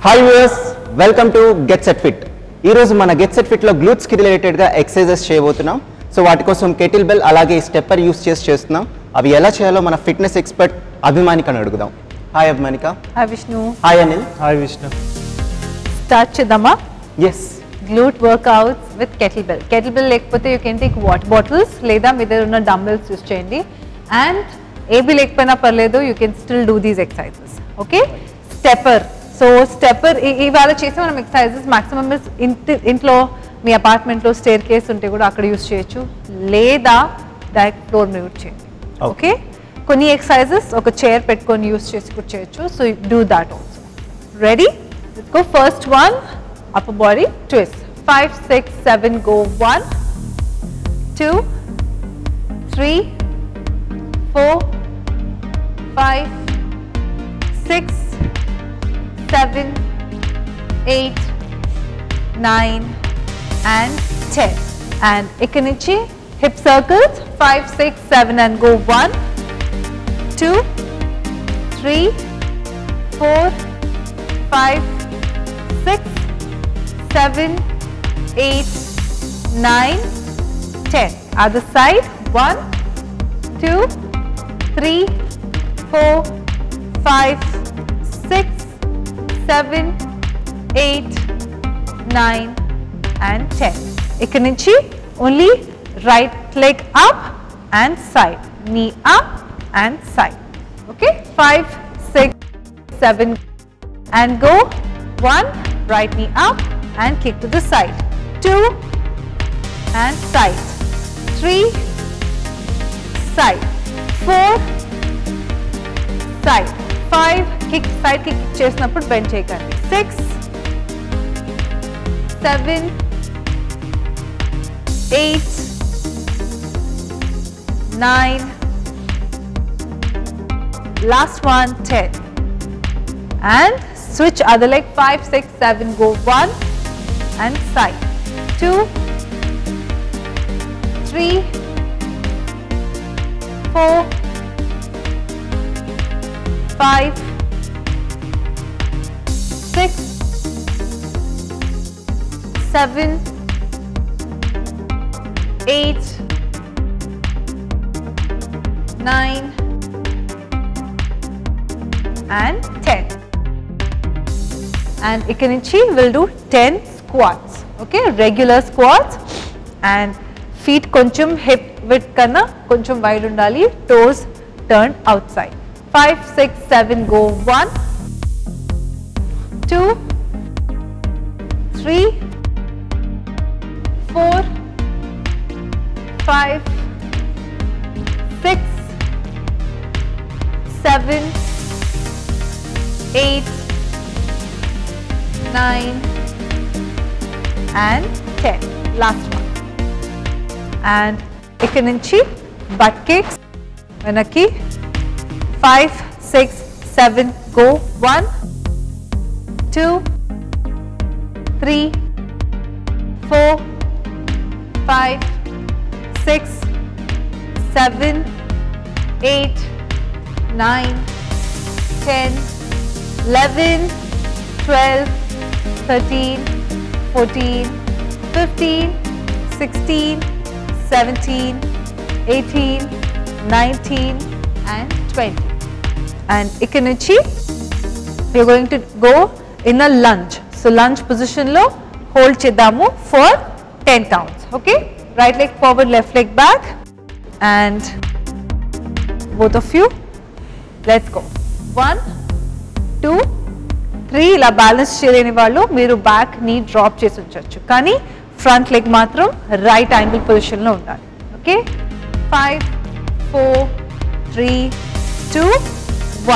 Hi viewers, welcome to get set fit. ఈరోజు మన get set ఫిట్లో గ్లూట్స్కి రిలేటెడ్గా ఎక్సర్సైజెస్ చేయబోతున్నాం. సో వాటి కోసం కెటిల్ బెల్ అలాగే స్టెప్పర్ యూస్ చేస్తున్నాం. అవి ఎలా చేయాలో మన ఫిట్నెస్ ఎక్స్పర్ట్ అభిమానికని అడుగుదాం. Hi Abhimanika. Hi Vishnu. Hi Anil. Hi Vishnu. Start చేద్దామా? Yes. Glute workouts with kettle bell. Kettle bell లేకపోతే you can take water bottles లేదా మీ దగ్గర ఉన్న డంబెల్స్ యూస్ చేయండి. అండ్ ఏబీ లేకపోయినా పర్లేదు, you can still do these exercises. Okay, stepper. So stepper ఇవాళ చేసే మనం ఎక్సర్సైజెస్ మాక్సిమం ఇంట్లో మీ అపార్ట్మెంట్లో స్టేర్ కేస్ ఉంటే కూడా అక్కడ యూస్ చేయొచ్చు, లేదా డైరెక్ట్ ఫ్లోర్ మీద యూస్ చేయండి. ఓకే, కొన్ని ఎక్సర్సైజెస్ ఒక చైర్ పెట్టుకొని యూస్ చేసి కూడా చేయొచ్చు. So do that also. Ready? Let's go. First one, upper body twist. 5, 6, 7, go. 1, 2, 3, 4, 5, 6, 7, 8, 9 and 10. And ikkanichi hip circles. 5, 6, 7 and go. 1, 2, 3, 4, 5, 6, 7, 8, 9, 10. Other side. 1, 2, 3, 4, 5, 6, 7, 8, 9 and 10. Ikkada nunchi only right leg up and side, knee up and side. Okay, 5, 6, 7 and go. 1, right knee up and kick to the side. 2 and side. 3 side. 4 side. 5 kick, side kick చేసినప్పుడు bend చేయకండి. 6 7 8 9 last one 10 and switch other leg. 5 6 7 go. 1 and side. 2 3 4 5 6 7 8 9 and 10. And ikkanichi will do 10 squats. Okay, regular squats. And feet koncham hip width kanna koncham wide undali, toes turned outside. 5 6 7 go. 1 2 3 4 5 6 7 8 9 and 10. Last one. And ikkada nunchi butt kicks venaki. 5 6 7 go. 1 2 3 4 5 6 7 8 9 10 11 12 13 14 15 16 17 18 19 and 20. And ikkanichi we are going to go in a lunge. So lunge position lo hold chedamu for 10 counts. Okay, right leg forward, left leg back, and both of you, let's go. 1 2 3. ఇలా balance చేయలేని వాళ్ళు మీరు back నీ drop చేసి ఉంచవచ్చు, కానీ front leg మాత్రం right angle పొజిషన్లో ఉండాలి. ఓకే, 5 4 3 2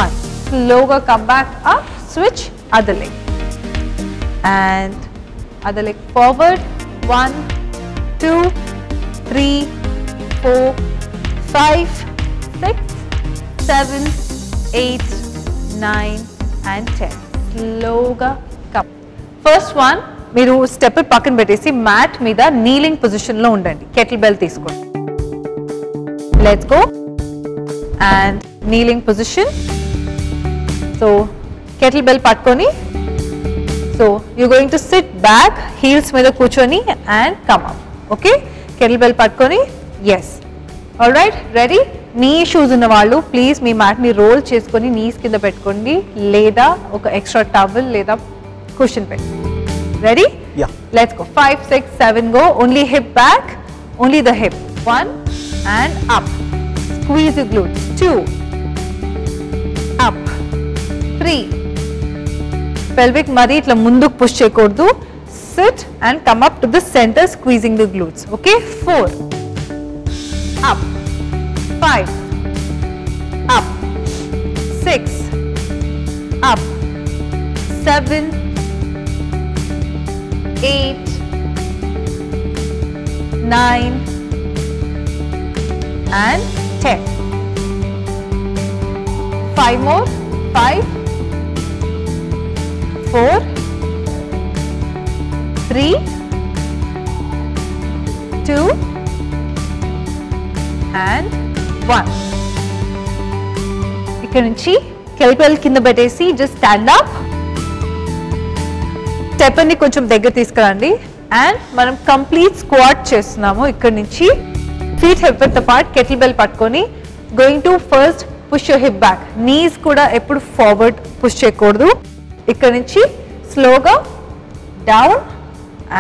1. స్లోగా come back up, switch other leg and other leg forward. 1 2 3 4 5 6 7 8 9 and 10. స్లోగా కమ్. ఫస్ట్ వన్, మీరు స్టెప్ పక్కన పెట్టేసి మ్యాట్ మీద నీలింగ్ పొజిషన్లో ఉండండి. కెటిల్ బెల్ తీసుకోండి. Let's go. And kneeling position. So kettlebell పట్టుకొని So you're going to sit back, heels మీద కూర్చొని and come up. Okay? Kettlebell పట్టుకొని, yes. Alright, ready? నీ షూస్ ఉన్న వాళ్ళు ప్లీజ్ మీ మ్యాట్ని రోల్ చేసుకొని నీస్ కింద పెట్టుకోండి లేదా ఒక ఎక్స్ట్రా టవల్ లేదా కుషన్ పెట్టుకోండి. Ready? Yeah. Let's go. 5, 6, 7 go. Only hip back, only the hip. 1 and up. Squeeze your glutes. 2 up. 3 pelvic mari itla munduku push cheyakodu. Sit and come up to the center squeezing the glutes. Okay? 4 up. 5 up. 6 up. 7 8 9 and 10. 5 more. 5 4 3 2 and 1. ఇక్కడ నుంచి కెల్బెల్ కింద పెట్టేసి just stand up. Step ని కొంచెం దగ్గర తీసుకురండి and మనం complete squat చేస్తున్నాము. ఇక్కడ నుంచి feet hip width apart, kettle bell పట్టుకొని going to first push your hip back. Knees కూడా ఎప్పుడు ఫార్వర్డ్ పుష్ చేయకూడదు. ఇక్కడ నుంచి స్లోగా డౌన్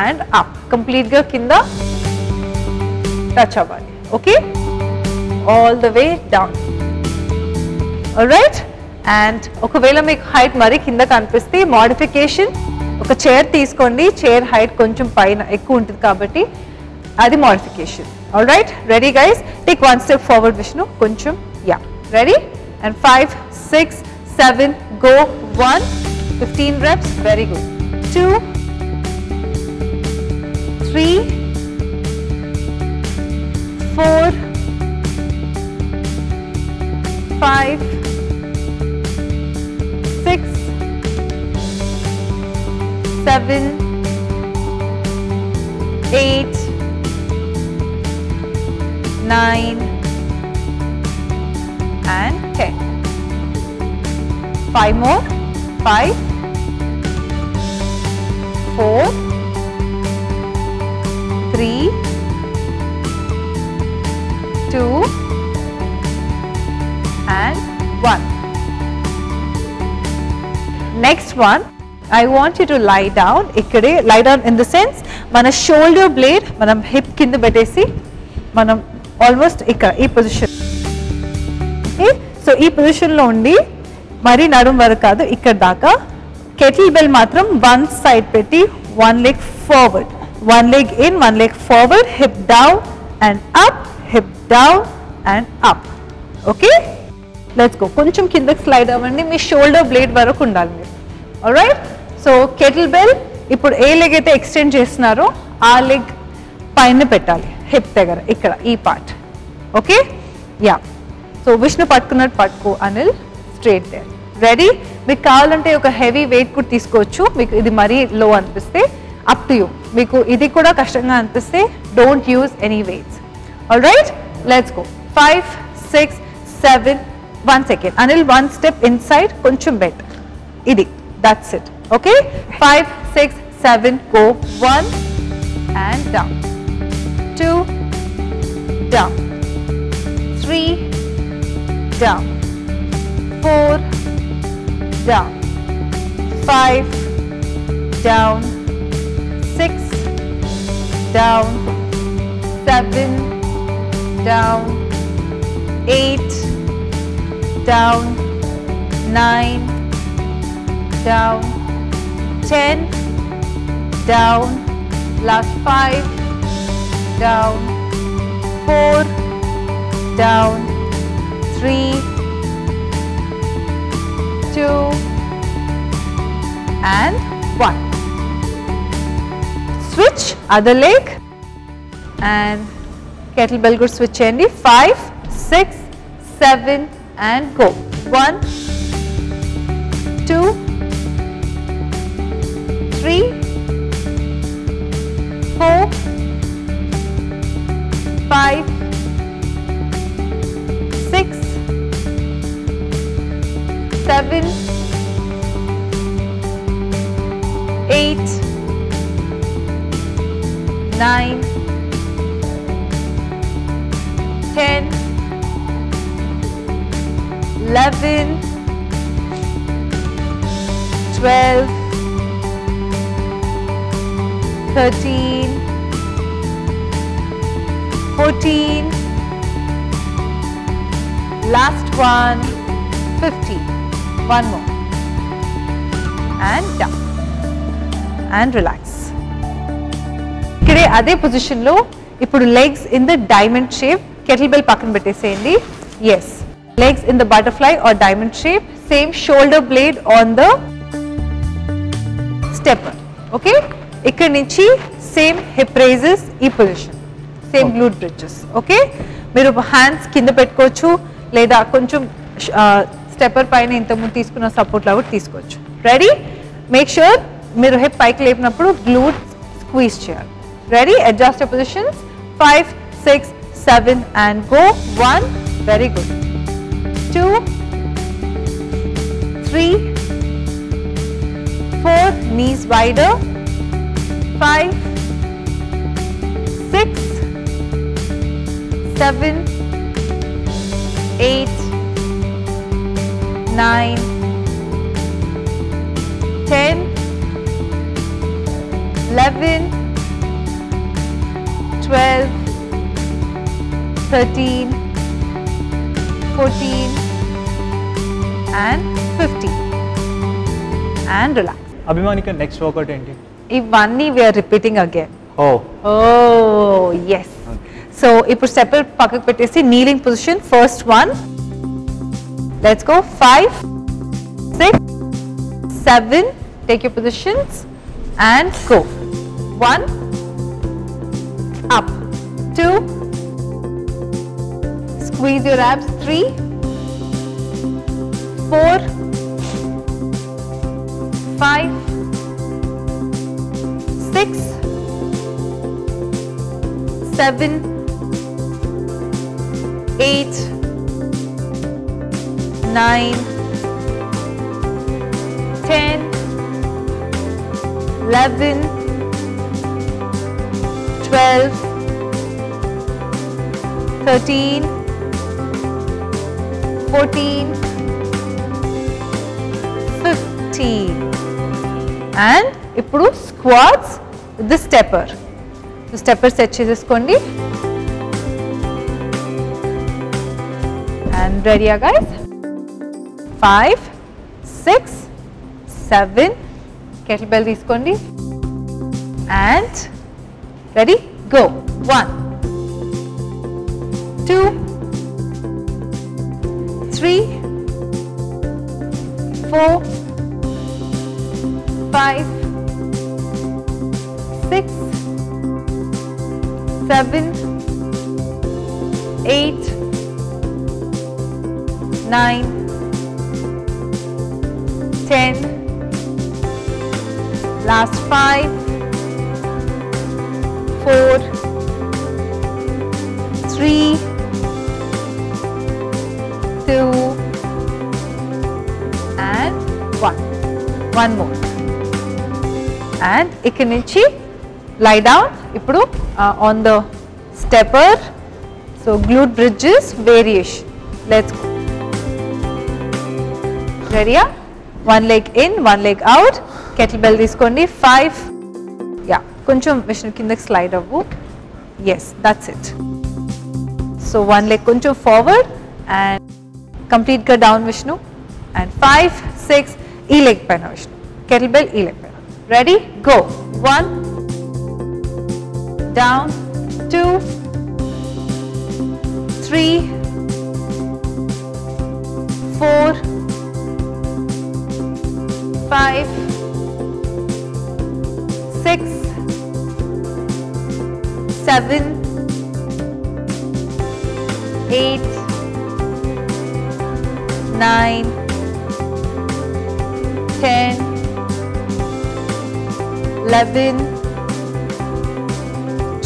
అండ్ అప్, కంప్లీట్ గా కింద టచ్ అవ్వాలి. Okay, all the way down. Alright, and ఒకవేళ మీకు హైట్ మరి కింద కనిపిస్తే మోడిఫికేషన్, ఒక చైర్ తీసుకోండి. చైర్ హైట్ కొంచెం పైన ఎక్కువ ఉంటుంది కాబట్టి అది modification. Alright, ready guys? Take 1 step forward Vishnu, కొంచెం. Yeah, ready? And 5 6 7 go. 1 15 reps, very good. 2 3 4 5 6 7 8 9 and 10. 5 more. 5 4 3 2 and 1. Next one, I want you to lie down. Ikkade lie down in the sense mana shoulder blade manam hip kinda bettesi manam almost ikkada ee position. Okay, so ee position lo undi mari nadum varaku kaadu ikkada daaka kettle bell matram one side petti, one leg forward, one leg in, one leg forward, hip down and up, hip down and up. Okay, let's go. కొంచెం కిందకి slide అవ్వండి, మీ shoulder blade వరకు ఉండాలి మీరు. Alright, so kettle bell ఇప్పుడు ఏ leg అయితే extend చేస్తున్నారో ఆ లెగ్ పైన పెట్టాలి, హిప్ దగ్గర, ఇక్కడ ఈ part. Okay, yeah. So Vishnu పట్టుకున్నట్టు పట్టుకో అనిల్, స్ట్రేట్ దేర్. రెడీ? మీకు కావాలంటే ఒక హెవీ వెయిట్ కూడా తీసుకోవచ్చు. మీకు ఇది మరీ లో అనిపిస్తే అప్ టు యూ. మీకు ఇది కూడా కష్టంగా అనిపిస్తే don't use any weights. Alright, let's go. 5 6 7 1 second. Anil, 1 step inside, koncham bend. Idi, that's it. Okay? 5 6 7 go. 1 and down. 2 down. 3 down. 4 down. 5 down. 6 down. 7 down. 8 down. 9 down. 10 down. Last 5 down. 4 down. 3 2 and 1. Switch other leg and kettlebell good switch cheyandi. 5 6 7 and go. 1 2 3 4 5 6 7 8, 9, 10, 11, 12, 13, 14, last one, 15. One more. And down. And relax. ఇక్కడే అదే position లో ఇప్పుడు legs in the diamond shape kettlebell పక్కన పెట్టేసేయండి. Yes, legs in the butterfly or diamond shape, same shoulder blade on the stepper. Okay, ఇక్కడ నుంచి same hip raises ఈ పొజిషన్, సేమ్ గ్లూట్ బ్రిడ్జెస్. ఓకే, మీరు హ్యాండ్స్ కింద పెట్టుకోవచ్చు లేదా కొంచెం స్టెప్పర్ పైన ఇంతకుముందు తీసుకున్న సపోర్ట్ లాగా తీసుకోవచ్చు. రెడీ? మేక్ ష్యూర్ మీరు హిప్ పైకి లేపినప్పుడు గ్లూట్ స్క్వీజ్ చేయాలి. Ready? Adjust your positions. 5, 6, 7 and go. 1, very good. 2, 3, 4, knees wider. 5, 6, 7, 8, 9, 10, 11, 12, 13, 14 and 15 and relax. అభిమానిక నెక్స్ట్ వర్కౌట్ ఏంటి? ఇవన్నీ we are repeating again. ఓ Oh yes. So ఇప్పుడు స్టెప్పర్ పక్కకు పెట్టేసి kneeling position, first one. Let's go. 5, 6, 7, take your positions and go. 1, up. 2, squeeze your abs. 3, 4, 5, 6, 7, 8, 9, 10, 11, 12, 13, 14, 15 and ఇప్పుడు squats with the stepper. So stepper set చేసేసుకోండి. And ready guys? 5, 6, 7, kettlebell తీసుకోండి and ready? Go. 1, 2, 3, 4, 5, 6, 7, 8, 9, 10, last 5, 4, 3, 2 and 1. One more. And ikkadi nunchi lie down. Ippudu on the stepper. So glute bridges variation. Let's go. Ready? One leg in, one leg out. Kettlebell తీసుకోండి. 5. Yeah, కొంచెం విష్ణు కిందకి slide అవ్వు. Yes, that's it. So one leg కొంచెం forward and complete గా down Vishnu. And 5, 6, ఈ leg పైన Vishnu. Kettlebell ఈ leg పైన. Ready? Go. 1, down, 2, 3, 4, 5, 6, 7, 8, 9, 10, 11,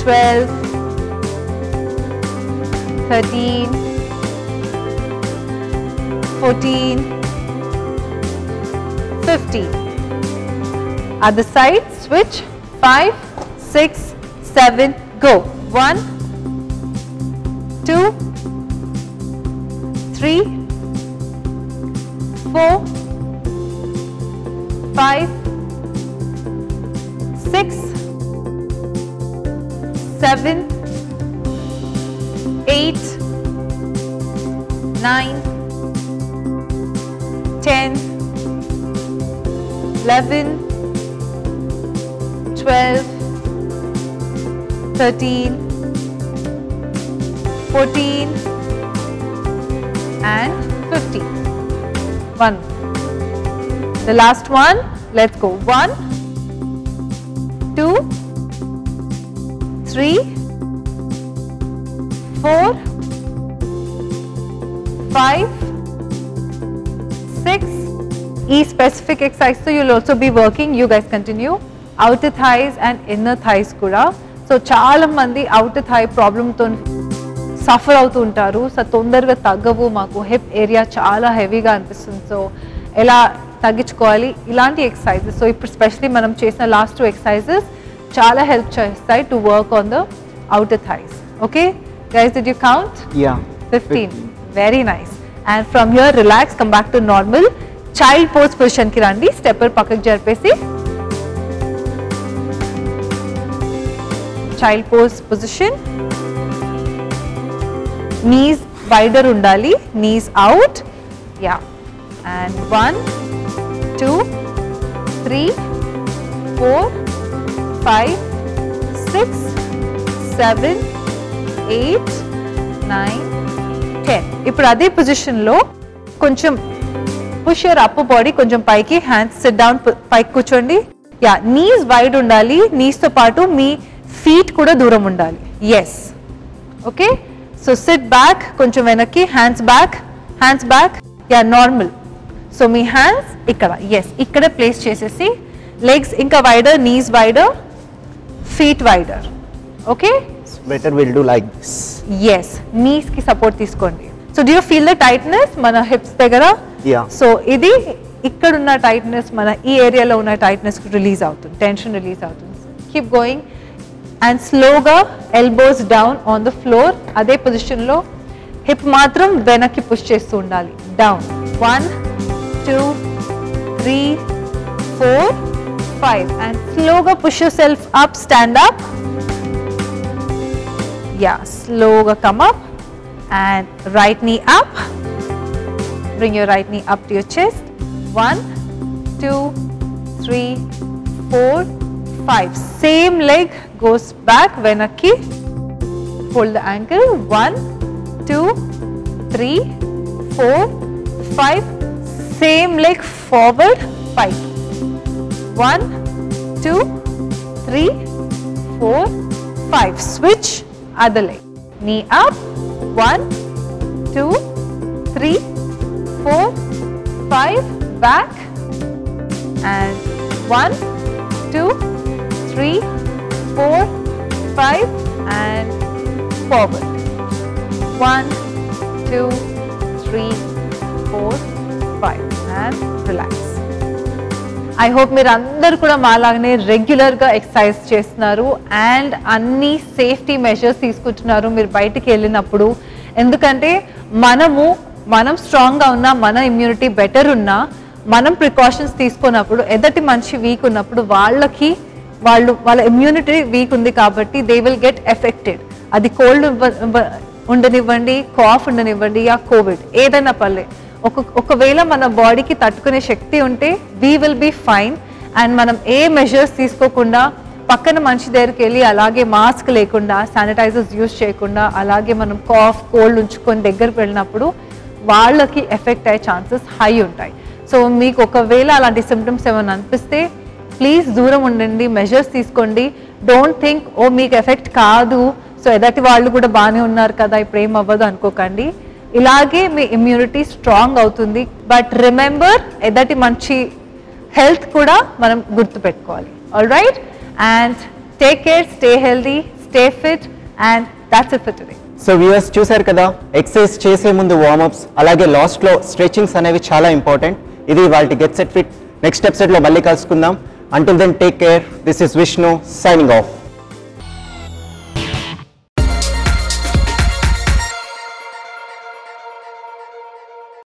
12, 13, 14, 15 Other side, switch. 5, 6, 7, go. 1, 2, 3, 4, 5, 6, 7, 8, 9, 10, 11, 12, 13, 14, and 15. 1. The last one, let's go. 1, 2, 3, 4, 5, 6. E specific exercise, so you'll also be working, you guys continue. Outer thighs and inner thighs kuda. So chaala mandi outer thigh problem to suffer అవుతూ ఉంటారు. So తొందరగా తగ్గవు, మాకు hip area చాలా హెవీగా అనిపిస్తుంది. So ఎలా తగ్గించుకోవాలి ఇలాంటి ఎక్సర్సైజెస్. సో ఇప్పుడు స్పెషలీ మనం చేసిన లాస్ట్ 2 ఎక్సర్సైజెస్ చాలా హెల్ప్ చేస్తాయి to work on the outer thighs. Okay guys, did you count? Yeah. 15. Very nice. And from here relax, come back to normal. Child pose position ki randi. Stepper pakkaki jarpesi. Child pose position. Knees wider undali. Knees out. Yeah. And 1, 2, 3, 4, 5, 6, 7, 8, 9, 10. ఇప్పుడు అదే position లో కొంచెం push your upper body కొంచెం పైకి, hands SIT down, పైకి కూర్చోండి. Yeah, knees wide ఉండాలి, knees తో పాటు మీ ఫీట్ కూడా దూరం ఉండాలి. Yes, okay. So sit back, కొంచెం వెనక్కి, hands back, hands back. Yeah, normal. So మీ హ్యాండ్స్ ఇక్కడ, ఎస్, ఇక్కడ ప్లేస్ చేసేసి లెగ్స్ ఇంకా wider, knees wider, feet wider. Okay, better we'll do like this. yes, knees ki support తీసుకోండి. So do you feel the tightness మన hips దగ్గర? Yeah. So ఇది ఇక్కడ ఉన్న tightness మన ఈ ఏరియాలో ఉన్న tightness రిలీజ్ అవుతుంది, టెన్షన్ రిలీజ్ అవుతుంది. Keep going and slowగా elbows down on the floor. అదే పొజిషన్ లో హిప్ మాత్రం వెనక్కి పుష్ చేస్తూ ఉండాలి. Down. 1, 2, 3, 4, 5 and slowగా push yourself up, stand up. Yeah, slowly come up and right knee up. Bring your right knee up to your chest. 1, 2, 3, 4, 5. Same leg goes back, venakki. Hold the ankle. 1, 2, 3, 4, 5. Same leg forward, 5. 1, 2, 3, 4, 5. Switch. Other leg. Knee up. 1, 2, 3, 4, 5. Back. And 1, 2, 3, 4, 5. And forward. 1, 2, 3, 4, 5. And relax. I hope మీరు అందరు కూడా మాలాగానే రెగ్యులర్గా exercise చేస్తున్నారు and అన్ని safety measures తీసుకుంటున్నారు మీరు బయటికి వెళ్ళినప్పుడు. ఎందుకంటే మనం స్ట్రాంగ్గా ఉన్నా, మన ఇమ్యూనిటీ బెటర్ ఉన్నా, మనం ప్రికాషన్స్ తీసుకున్నప్పుడు ఎదటి మనిషి వీక్ ఉన్నప్పుడు వాళ్ళ ఇమ్యూనిటీ వీక్ ఉంది కాబట్టి దే విల్ గెట్ ఎఫెక్టెడ్. అది కోల్డ్ ఉండనివ్వండి, కాఫ్ ఉండనివ్వండి, యా కోవిడ్, ఏదైనా పర్లే. ఒకవేళ మన బాడీకి తట్టుకునే శక్తి ఉంటే we will be fine. And మనం ఏ మెజర్స్ తీసుకోకుండా పక్కన మనిషి దగ్గరికి వెళ్ళి అలాగే మాస్క్ లేకుండా, శానిటైజర్స్ యూజ్ చేయకుండా అలాగే మనం కాఫ్, కోల్డ్ ఉంచుకొని దగ్గరికి వెళ్ళినప్పుడు వాళ్ళకి ఎఫెక్ట్ అయ్యే ఛాన్సెస్ హై ఉంటాయి. సో మీకు ఒకవేళ అలాంటి సిమ్టమ్స్ ఏమైనా అనిపిస్తే ప్లీజ్ దూరం ఉండండి, మెజర్స్ తీసుకోండి. డోంట్ థింక్ ఓ మీకు ఎఫెక్ట్ కాదు, సో ఎదటి వాళ్ళు కూడా బాగానే ఉన్నారు కదా ఇప్పుడు ఏం అవ్వదు అనుకోకండి. ఇలాగే మీ ఇమ్యూనిటీ స్ట్రాంగ్ అవుతుంది. బట్ రిమెంబర్, ఎదటి మంచి హెల్త్ కూడా మనం గుర్తుపెట్టుకోవాలి. All right, and take care, stay healthy, stay fit, and that's it for today. So viewers చూసారు కదా, ఎక్సర్సైజ్ చేసే ముందు వార్మప్స్ అలాగే లాస్ట్లో స్ట్రెచింగ్స్ అనేవి చాలా ఇంపార్టెంట్. ఇది వాళ్ళ గెట్ సెట్ ఫిట్. నెక్స్ట్ ఎపిసోడ్లో మళ్ళీ కలుసుకుందాం. Until then, take care. This is Vishnu signing off.